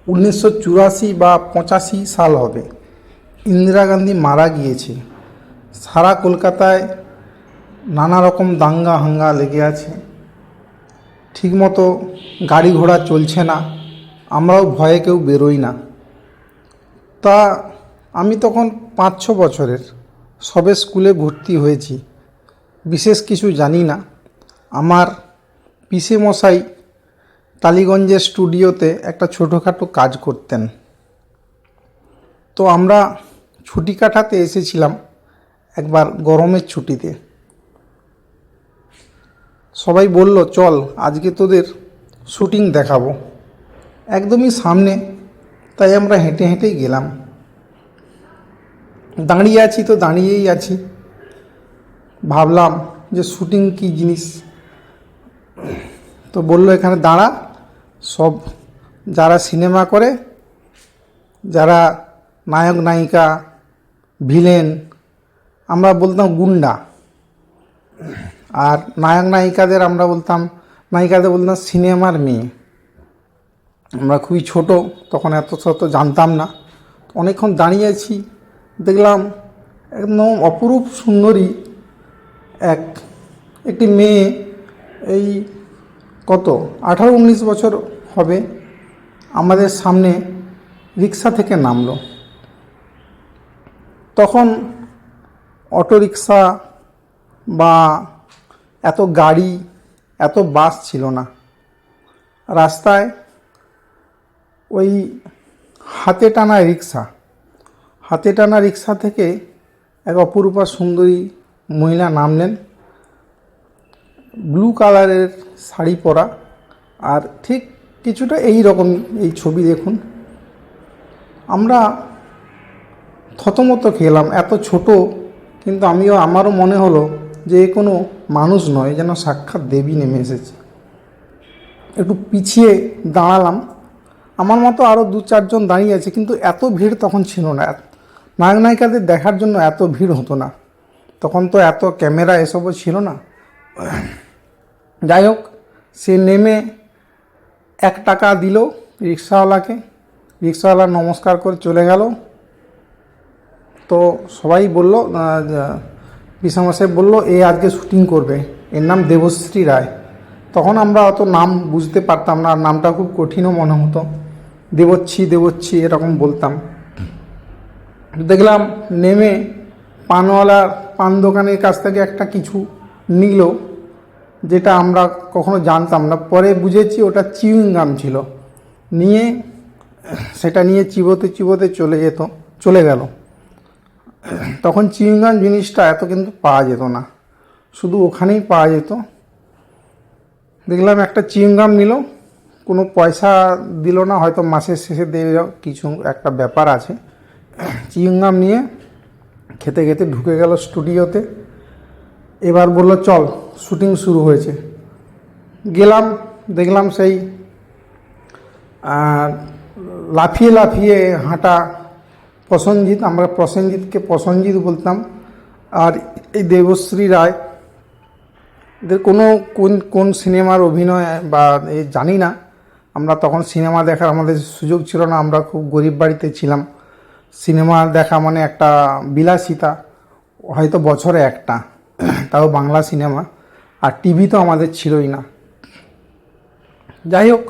1984 বা 85 সাল হবে। ইন্দিরা গান্ধী মারা গিয়েছে। সারা কলকাতায় নানা রকম দাঙ্গা হাঙ্গা লেগে আছে, ঠিকমতো গাড়ি ঘোড়া চলছে না, আমরাও ভয়ে কেউ বেরোই না। তা আমি তখন 5-6 বছরের, সবে স্কুলে ভর্তি হয়েছি, বিশেষ কিছু জানি না। আমার পিসে মশাই টালিগঞ্জের স্টুডিওতে একটা ছোটোখাটো কাজ করতেন। তো আমরা ছুটি কাটাতে এসেছিলাম একবার গরমের ছুটিতে। সবাই বলল, চল আজকে তোদের শুটিং দেখাবো, একদমই সামনে। তাই আমরা হেঁটে হেঁটেই গেলাম। দাঁড়িয়ে আছি তো দাঁড়িয়েই আছি, ভাবলাম যে শুটিং কী জিনিস। তো বললো, এখানে দাঁড়া, সব যারা সিনেমা করে, যারা নায়ক নায়িকা ভিলেন, আমরা বলতাম গুন্ডা, আর নায়ক নায়িকাদের বলতাম সিনেমার মেয়ে। আমরা খুবই ছোট তখন, এত শত জানতাম না। অনেকক্ষণ দাঁড়িয়ে আছি, দেখলাম একদম অপরূপ সুন্দরী একটি মেয়ে, এই কত 18-19 বছর হবে, আমাদের সামনে রিক্সা থেকে নামলো। তখন অটো রিক্সা বা এত গাড়ি, এত বাস ছিল না রাস্তায়। ওই হাতে টানা রিক্সা থেকে এক অপরূপা সুন্দরী মহিলা নামলেন, ব্লু কালারের শাড়ি পরা, আর ঠিক কিছুটা এই রকম, এই ছবি দেখুন। আমরা থতমত খেলাম, এত ছোট, কিন্তু আমারও মনে হলো যে এ কোনো মানুষ নয়, যেন সাক্ষাৎ দেবী নেমে এসেছে। একটু পিছিয়ে দাঁড়ালাম, আমার মতো আরও 2-4 জন দাঁড়িয়ে আছে, কিন্তু এত ভিড় তখন ছিল না। নায়ক নায়িকাদের দেখার জন্য এত ভিড় হতো না তখন, তো এত ক্যামেরা এসবও ছিল না। যাই হোক, সে নেমে 1 টাকা দিল রিক্সাওয়ালাকে, রিক্সাওয়ালা নমস্কার করে চলে গেল। তো সবাই বলল, পিসামশাই বলল, এ আজকে শুটিং করবে, এর নাম দেবশ্রী রায়। তখন আমরা অত নাম বুঝতে পারতাম না, আর নামটা খুব কঠিনও মনে হতো, দেবচ্ছি এরকম বলতাম। দেখলাম নেমে পানওয়ালার, পান দোকানের কাছ থেকে একটা কিছু নিল, যেটা আমরা কখনো জানতাম না, পরে বুঝেছি ওটা চিউইংগাম ছিল। সেটা নিয়ে চিবোতে চলে গেল। তখন চিউইংগাম জিনিসটা এত কিন্তু পাওয়া যেত না, শুধু ওখানেই পাওয়া যেত। দেখলাম একটা চিউইংগাম নিল, কোনো পয়সা দিল না, হয়তো মাসের শেষে দেবে, কিছু একটা ব্যাপার আছে। চিউইংগাম নিয়ে খেতে খেতে ঢুকে গেল স্টুডিওতে। এবার বলল, চল শুটিং শুরু হয়েছে। গেলাম, দেখলাম সেই লাফিয়ে লাফিয়ে হাঁটা প্রসেনজিৎ, আমরা প্রসেনজিৎকে প্রসেনজিৎ বলতাম, আর এই দেবশ্রী রায়। এদের কোন সিনেমার অভিনয় বা জানি না, আমরা তখন সিনেমা দেখার আমাদের সুযোগ ছিল না, আমরা খুব গরিব বাড়িতে ছিলাম। সিনেমা দেখা মানে একটা বিলাসিতা, হয়তো বছরে একটা, তাও বাংলা সিনেমা, আর টিভি তো আমাদের ছিলই না। যাই হোক,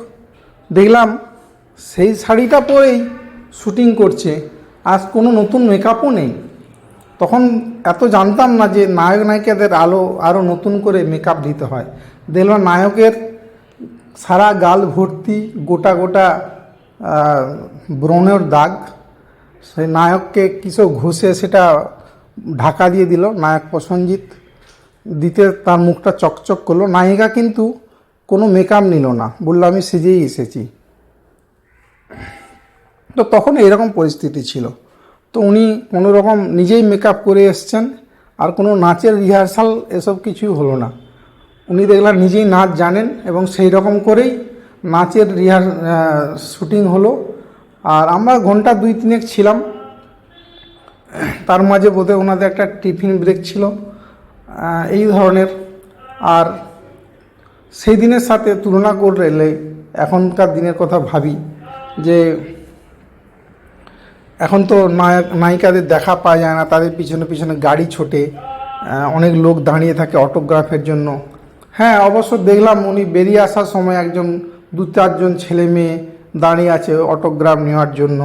দেখলাম সেই শাড়িটা পরেই শুটিং করছে, আজ কোনো নতুন মেকআপও নেই। তখন এত জানতাম না যে নায়ক নায়িকাদের আরও নতুন করে মেকআপ দিতে হয়। দেখলাম নায়কের সারা গাল ভর্তি গোটা গোটা ব্রণের দাগ, সেই নায়ককে কিছু ঘষে সেটা ঢাকা দিয়ে দিল। নায়ক প্রসেনজিৎ দিতে তার মুখটা চকচক করলো। নায়িকা কিন্তু কোনো মেকআপ নিল না, বললো আমি সেজেই এসেছি। তো তখন এইরকম পরিস্থিতি ছিল। তো উনি কোনো রকম নিজেই মেকআপ করে এসছেন, আর কোনো নাচের রিহার্সাল এসব কিছুই হলো না। উনি দেখলাম নিজেই নাচ জানেন, এবং সেই রকম করেই নাচের শুটিং হলো। আর আমরা ঘন্টা 2-3 ছিলাম। তার মাঝে বোধহয় ওনাদের একটা টিফিন ব্রেক ছিল, এই ধরনের। আর সেই দিনের সাথে তুলনা করলে এখনকার দিনের কথা ভাবি, যে এখন তো নায়িকাদের দেখা পাওয়া যায় না, তাদের পিছনে পিছনে গাড়ি ছোটে, অনেক লোক দাঁড়িয়ে থাকে অটোগ্রাফের জন্য। হ্যাঁ, অবশ্য দেখলাম উনি বেরিয়ে আসার সময় একজন 2-4জন ছেলে মেয়ে দাঁড়িয়ে আছে অটোগ্রাফ নেওয়ার জন্য।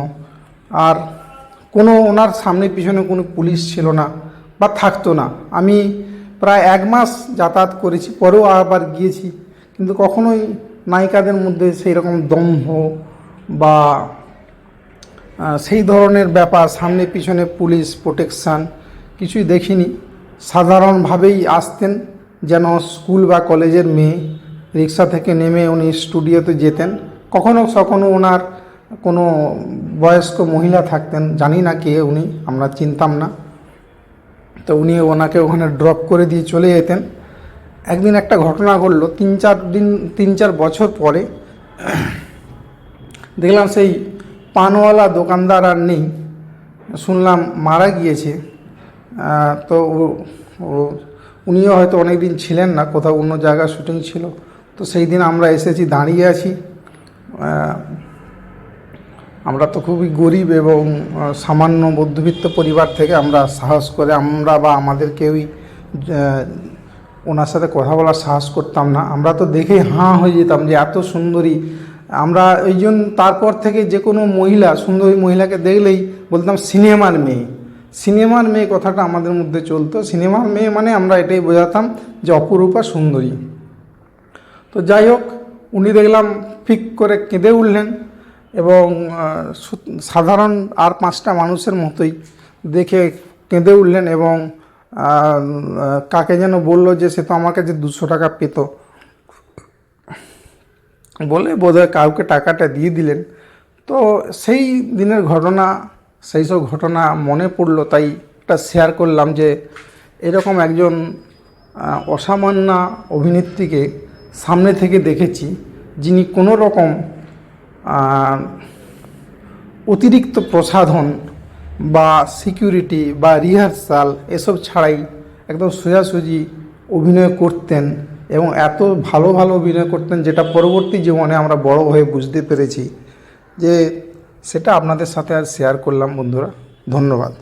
আর কোনো ওনার সামনে পিছনে কোনো পুলিশ ছিল না বা থাকতো না। আমি প্রায় 1 মাস যাতায়াত করেছি, পরেও আবার গিয়েছি, কিন্তু কখনোই নায়িকাদের মধ্যে সেই রকম দম্ভ বা সেই ধরনের ব্যাপার, সামনে পিছনে পুলিশ প্রোটেকশান কিছুই দেখিনি। সাধারণভাবেই আসতেন, যেন স্কুল বা কলেজের মেয়ে। রিক্সা থেকে নেমে উনি স্টুডিওতে যেতেন। কখনো কখনো ওনার কোনো বয়স্ক মহিলা থাকতেন, জানি না কে উনি, আমরা চিনতাম না। তো উনি ওনাকে ওখানে ড্রপ করে দিয়ে চলে যেতেন। একদিন একটা ঘটনা ঘটলো, 3-4 বছর পরে দেখলাম সেই পানওয়ালা দোকানদার আর নেই, শুনলাম মারা গিয়েছে। তো উনিও হয়তো অনেক দিন ছিলেন না, কোথাও অন্য জায়গায় শুটিং ছিল। তো সেই দিন আমরা এসেছি, দাঁড়িয়ে আছি। আমরা তো খুবই গরিব এবং সামান্য মধ্যবিত্ত পরিবার থেকে আমরা সাহস করে, আমরা বা আমাদের কেউই ওনার সাথে কথা বলার সাহস করতাম না। আমরা তো দেখেই হাঁ হয়ে যেতাম যে এত সুন্দরী। আমরা ওই জন্য তারপর থেকে যে কোনো মহিলা, সুন্দরী মহিলাকে দেখলেই বলতাম সিনেমার মেয়ে। সিনেমার মেয়ে কথাটা আমাদের মধ্যে চলতো। সিনেমার মেয়ে মানে আমরা এটাই বোঝাতাম যে অপরূপা সুন্দরী। তো যাই হোক, উনি দেখলাম ফিক করে কেঁদে উঠলেন এবং সাধারণ আর 5টা মানুষের মতোই দেখে কেঁদে উঠলেন এবং কাকে যেন বলল যে সে তো আমার কাছে 200 টাকা পেত বলে বোধহয় কাউকে টাকাটা দিয়ে দিলেন। তো সেই দিনের ঘটনা, সেই সব ঘটনা মনে পড়লো, তাই এটা শেয়ার করলাম যে এরকম একজন অসামান্য অভিনেত্রীকে সামনে থেকে দেখেছি, যিনি কোনো রকম অতিরিক্ত প্রসাধন বা সিকিউরিটি বা রিহার্সাল এসব ছাড়াই একদম সোজাসুজি অভিনয় করতেন এবং এত ভালো ভালো অভিনয় করতেন, যেটা পরবর্তী জীবনে আমরা বড় হয়ে বুঝতে পেরেছি। যে সেটা আপনাদের সাথে আর শেয়ার করলাম বন্ধুরা। ধন্যবাদ।